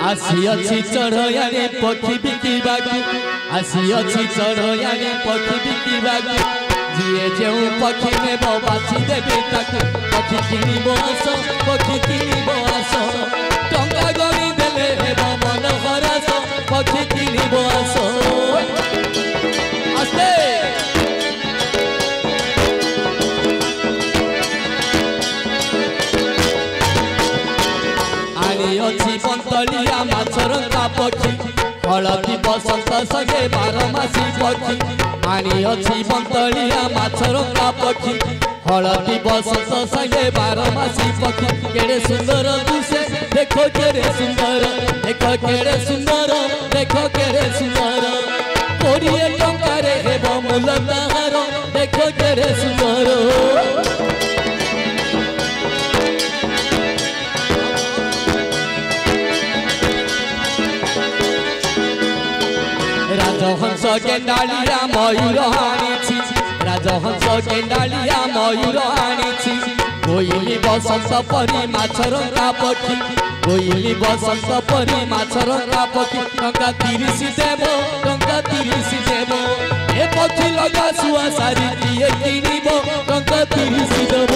आसी अच्छी चढ़याने पक्षी बिकिबा आसी अच्छी चढ़याने पक्षी बिकिबा जिए जो पक्षी ने बाछी देवे पक्षी किनिब आस पक्षी किनिब आस टंका गणी देले मन हरास पक्षी किनिब आस आस्ते आनी अच्छी बंतलिया माछरंगा पक्षी हलदी बसंत सगे बारमासी पक्षी आनी अच्छी बंतलिया माछरंगा पक्षी हलदी बसंत सगे बारमासी पक्षी केड़े सुंदर दुसे देखो केड़े सुंदर देखो केड़े सुंदर देखो केड़े सुंदर 20 टंका रे हेब मूल ताहार देखो केड़े सुंदर राजहंस गेंडालिया मयूर आनी राजहंस गेंडालिया मयूर आनी कोइली बसंत परी माछरंगा पक्षी कोइली बसंत परी माछरंगा पक्षी टंका 30 देव टंका 30 देव ए पक्षी लगा सुआ सारी किए किनिब टंका 30 देव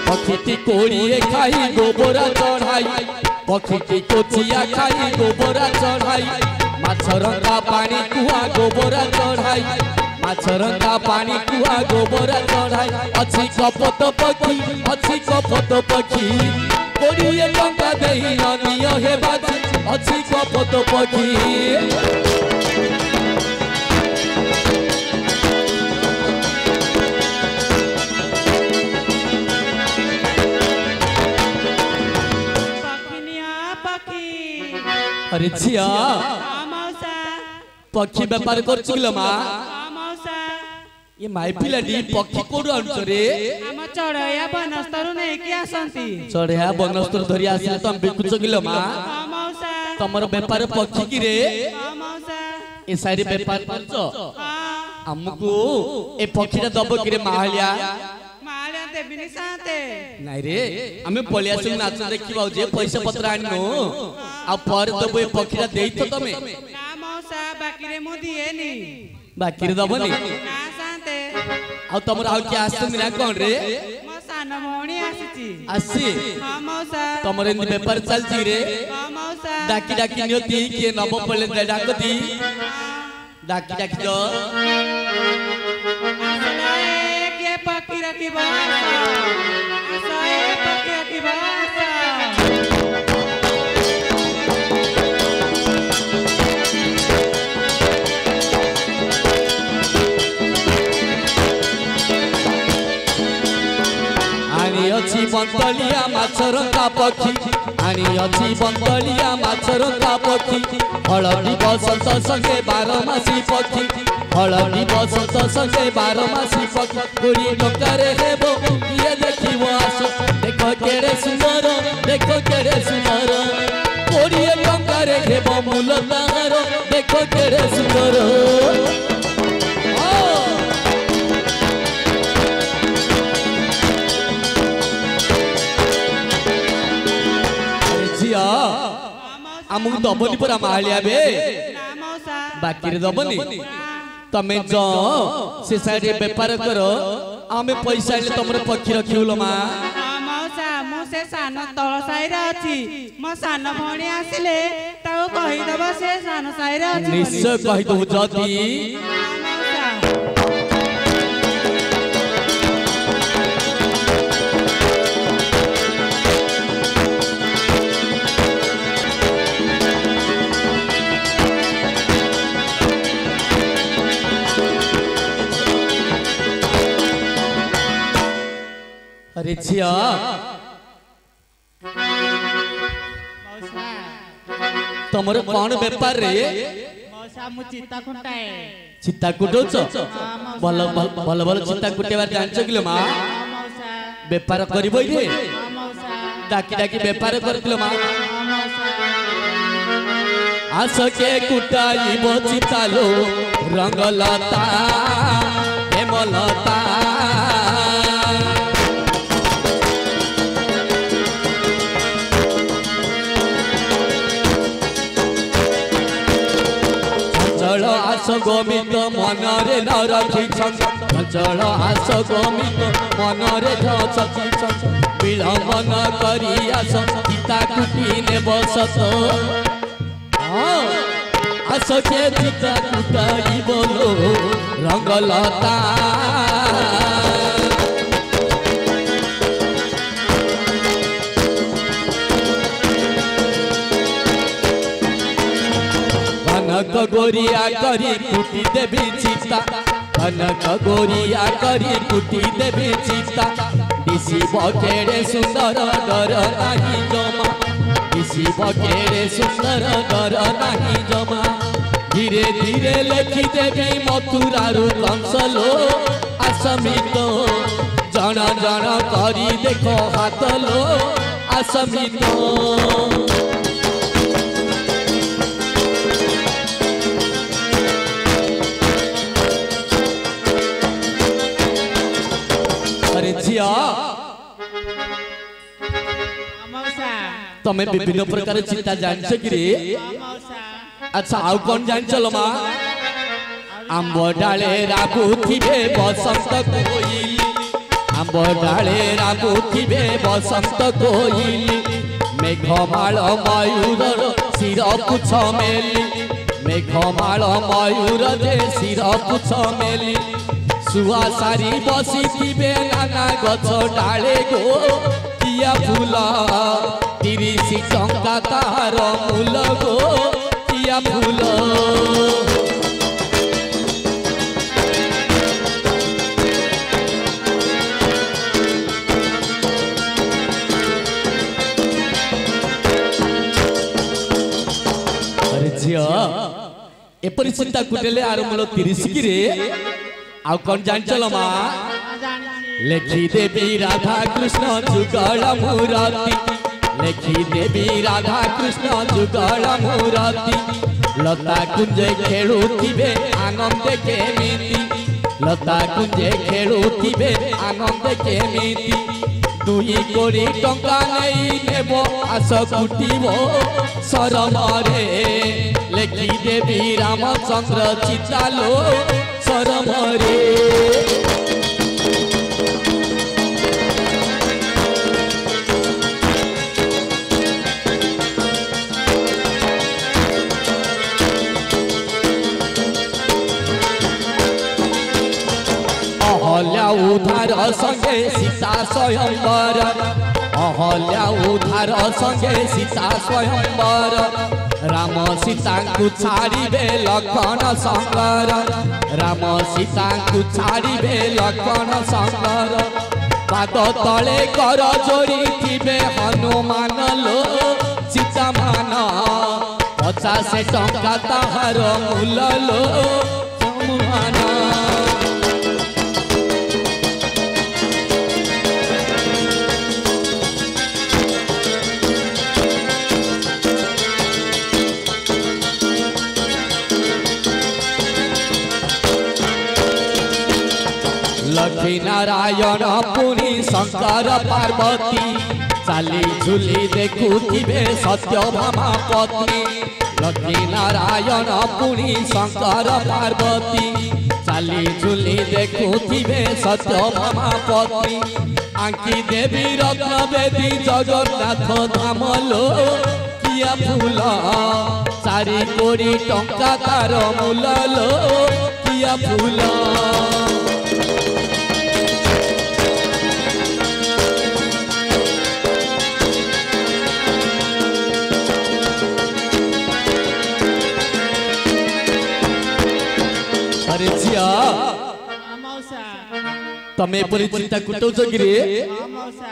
पक्षी कोड़िए खाई गोबरा चढ़ाई पक्षी कोचिया खाई गोबरा चढ़ाई माछरंगा पानी कुआ गोबरा चढ़ाई माछरंगा पानी कुआ गोबरा चढ़ाई अच्छी कपत पक्षी कोड़िए टंका देही अनिय हे बाजी अच्छी कपत पक्षी अरे झिया पक्षी व्यापार कर मा ये माई पिलाटी पक्षी कोडु आउछ रे हम चढ़या बनस्तर नै कि आसंती चढ़या बनस्तर धरि आसी तुम बिकुछ किलो मा तमर व्यापार पक्षी की रे ए साइड व्यापार करछो हमको ए पक्षीटा दब कि रे माहलिया देबिनी साथे नाही रे हमें पलिया संग नाच देखिबा जे पैसा पत्र आनो आ पर दबे पखीरा देई तो तमे ना मौसा बाकी रे मु दिएनी बाकी रे दबनी ना साथे आ तमर आ के आस्तु मिला कोन रे म सान मोणी आसी हां मौसा तमर इन व्यापार चलती रे हां मौसा डाकी डाकी नियति के नब पले डाकती डाकी डाकी जो पक्षी रखी भाषा पक्षी रखी भाषा आनी अच्छी बंतलिया माछरंगा पक्षी आनी अच्छी बंतलिया माछरंगा पक्षी हलदी बसंत संगे बारमासी पक्षी हलदी बसंत संगे बारमासी पक्षी 20 टंका रे हेबो किए देखिबो आस देखो केड़े सुंदर देखो केड़े सुंदर 20 टंका रे हेबो मूल ताहार देखो केड़े सुंदर झिया हमू दबनी पर मालिया बे बाकी रे दबनी तमे जो से साइड व्यापार करो आमे पैसा ले तमर पक्षी रखिउलो मा मौसा मु से सान तळ साइड अछि म सान भणी आसिले ताऊ कहि दबो से सान साइड अछि निश्चय कहि दउ जदी अरे झिया तमर कौन व्यापार रे मौसा मु चित्ता खुंटाए चित्ता कुटोच भल भल भल चित्ता कुटेबार जानछ किलो मा मौसा व्यापार करबो रे मौसा डाकी डाकी व्यापार करतिलो मा मौसा आस के कुटाई बचितालो रंगलता हेमलता चंचल आस गोमित मनरे न रखी चंचल आस गोमित मनरे विलंब न करी आस पिता कुटी ने बसत आस के पिता कुटाई बोलो रंगलता कनक गोरिया करी कुटी देवी चिता कनक गोरिया करी कुटी देवी चिता दिशी बकेड़े सुंदर डर नहीं जमा दिशी बकेड़े सुंदर डर नहीं जमा धीरे धीरे लिखी देवी मथुरारू कंसलो आसमित जन जन करी देखो हाथलो आसमित झिया तमें विभिन्न प्रकार चिंता जानछ कि रे अच्छा आउ कौन जानछ लो मा आंब डाले राबुथिबे बसंत कोइली आंब डाले राबुथिबे बसंत कोइली मेघमाल मयूर सिर पुछ मेली मेघमाल मयूर जे सिर पुछ मेली सुआ सारी बसी थी नाना गछ डाले गो किया फूल 30 टंका तार मूल गो किया फूल अरे झिया एपरी चिंता कुटेले आर मूल 30 की रे आउ कौन जान चलो मा लेखी देवी राधा कृष्ण जुगल मुराती लेखी देवी राधा कृष्ण जुगल मुराती लता कुंजे खेलुथिबे आनंद केमिति लता कुंजे खेलुथिबे आनंद केमिति दुई कोड़ी टंका नहीं नेबो आस कुटिबो सरमरे लेखी देवी रामचंद्र चितालो सरमरे अहल्या उधार संगे सीता स्वयंवर अहल्या उधार संगे सीता स्वयंवर राम सीता को छाड़े लक्ष्मण शंकर राम सीता को छाड़े लक्ष्मण शंकर पाद तले कर जोड़ी थिबे हनुमान लो सीता मान 50 टंका ताहार मूल लो समुमान लक्ष्मी नारायण पुनी शंकर पार्वती चाली झुली देखुथिबे सत्यभामा पत्नी लक्ष्मी नारायण पुनी शंकर पार्वती चाली झुली देखुथिबे सत्यभामा पत्नी आंकी देवी रत्न बेदी जगन्नाथ धाम लो किया फूल 4 कोड़ी टंका तार मूल लो किया फूल तमे परी चिंता कुटौ छ गिरे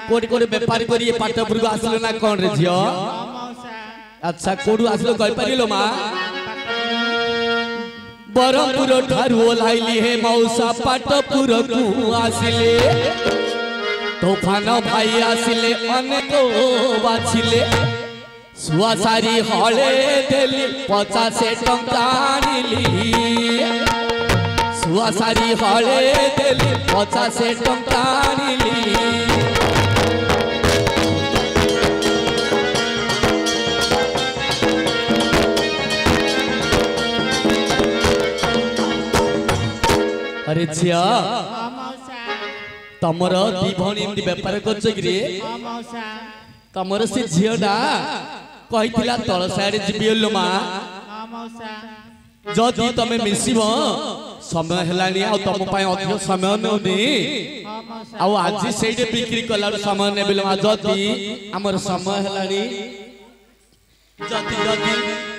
कोडी कोडी व्यापार करी पाटपुर को आसलो ना कोन रे झियो अच्छा कोडू आसलो कहि परिलो मा बरमपुर ठारू ओलाइली हे मौसा पाटपुर को आसिले तोफान भाई आसिले अनेको बाछिले सुआ सारी हले देली 50 टंका आनिली ଶୁଆ ସାରି ହଳେ ଦେଲି 50 ଟଙ୍କା ଆଣିଲି अरे झिया तमर दी भणी एमती व्यापार करछ कि तमर से झियोडा कहिथिला तळ साइड जिबिलो मा जदि तमे मिसिबो समय हलानी आ तम पय अधिक समय नेउनी आ आज सेइडे बिक्री कला समय नेबिलो मा जदि हमर समय हलानी जदि